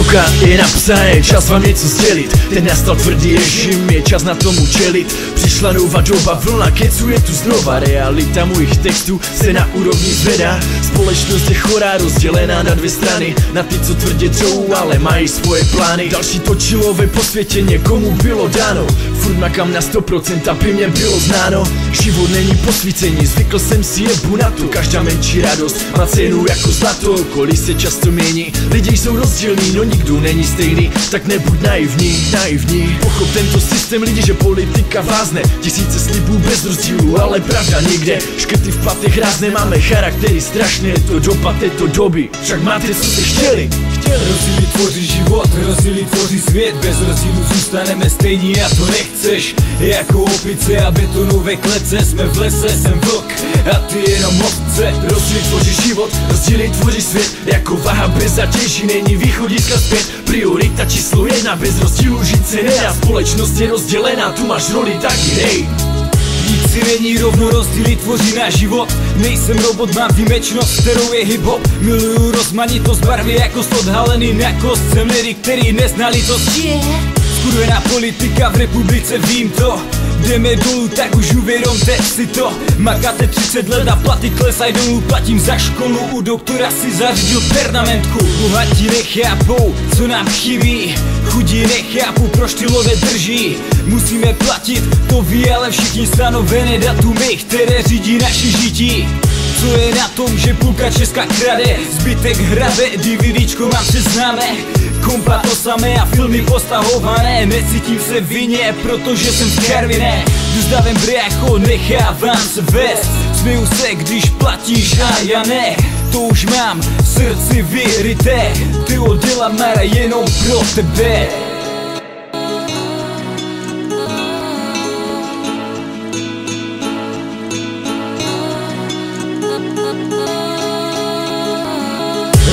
Ruka je napsané, čas vám něco sdělit. Teď nastal tvrdý režim, je čas na tomu čelit. Přišla nová doba, vlna kecu je tu znova. Realita mojich textů se na úrovni zvedá. Společnost je chorá, rozdělená na dvě strany. Na ty, co tvrdě dřou, ale mají svoje plány. Další točilové po světě někomu bylo dáno. Furt makám na 100%, aby mě bylo znáno. Život není posvícení, zvykl jsem si jebu na to. Každá menší radost má cenu jako zlato. Okolí se často mění, lidi jsou rozdílní, no nikdo není stejný. Tak nebuď naivní. Pochop tento systém lidi, že politika vázne. Tisíce slibů bez rozdílu, ale pravda někde. Škrty v platech rázné, máme charaktery strašné. Je to doba této doby, však máte co jste chtěli. Rozdíly tvoří život, rozdíly tvoří svět. Bez rozdílu zůstaneme stejní a to nechceš. Jako opice a betonové klece, jsme v lese, jsem vlk a ty jenom ovce. Rozdíly tvoří život, rozdíly tvoří svět. Jako váha bez zatěží, není východiska zpět. Priorita číslo 1, bez rozdílu žít se nedá. Společnost je rozdělená, tu máš roli, tak hej. Nic si není rovno, rozdíly tvoří náš život. Nejsem robot, mám výjimečnost, kterou je hip-hop. Miluju rozmanitost, barvy jako odhalený na kost. Jsem lidi, který neznali to skurvená politika v republice, vím to. Jdeme dolů, tak už uvědomte si to. Makáte 30 let a platy klesaj dolů. Platím za školu, u doktora si zařídil pernamentku. Bohatí nechápou, co nám chybí. Chudí nechápu, proč ty love drží. Musíme platit, to ví, ale všichni stanovené datumy, které řídí naše žití. Co je na tom, že půlka Česka krade, zbytek hrabe, DVDčko mám seznáme. Kompa to samé a filmy postahované. Necítím se vině, protože jsem v Karviné. Jdu s davem brácho, nechávám se vést. Směju se, když platíš a já ne. To už mám v srdci vyryté. Ty oddělám Mara jenom pro tebe.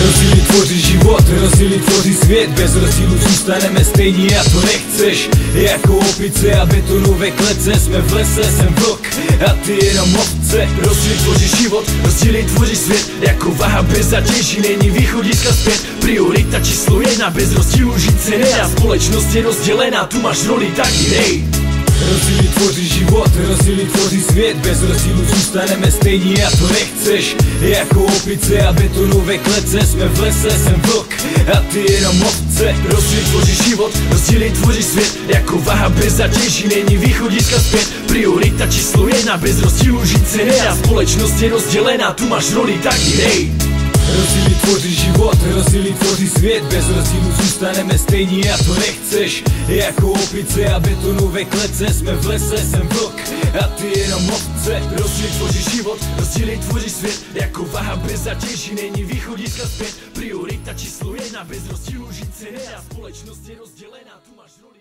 Rozdíly tvoří život, rozdíly tvoří svět. Bez rozdílu zůstaneme stejní a to nechceš. Jako opice a betonové klece, jsme v lese, jsem vlk a ty jenom ovce. Rozdíly tvoří život, rozdíly tvoří svět. Jako váha bez zatěží, není východiska zpět. Priorita číslo 1, bez rozdílu žít se nedá. Společnost je rozdělená, tu máš roli, tak hej. Rozdíly tvoří život, rozdíly tvoří svět. Bez rozdílu zůstaneme stejní a to nechceš. Jako opice a betonové klece, jsme v lese, jsem vlk a ty jenom ovce. Rozdíly tvoří život, rozdíly tvoří svět. Jako váha bez zatěží, není východiska zpět. Priorita číslo 1, bez rozdílu žít se nedá. Společnost je rozdělená, tu máš roli, tak hej. Rozdíly tvoří život, rozdíly tvoří svět. Bez rozdílu zůstaneme stejní a to nechceš. Jako opice a betonové klece, jsme v lese, jsem vlk a ty jenom ovce. Rozdíly tvoří život, rozdíly tvoří svět. Jako váha bez zatěží, není východiska zpět. Priorita číslo 1, bez rozdílu žít se nedá. Společnost je rozdělená, tu máš roli.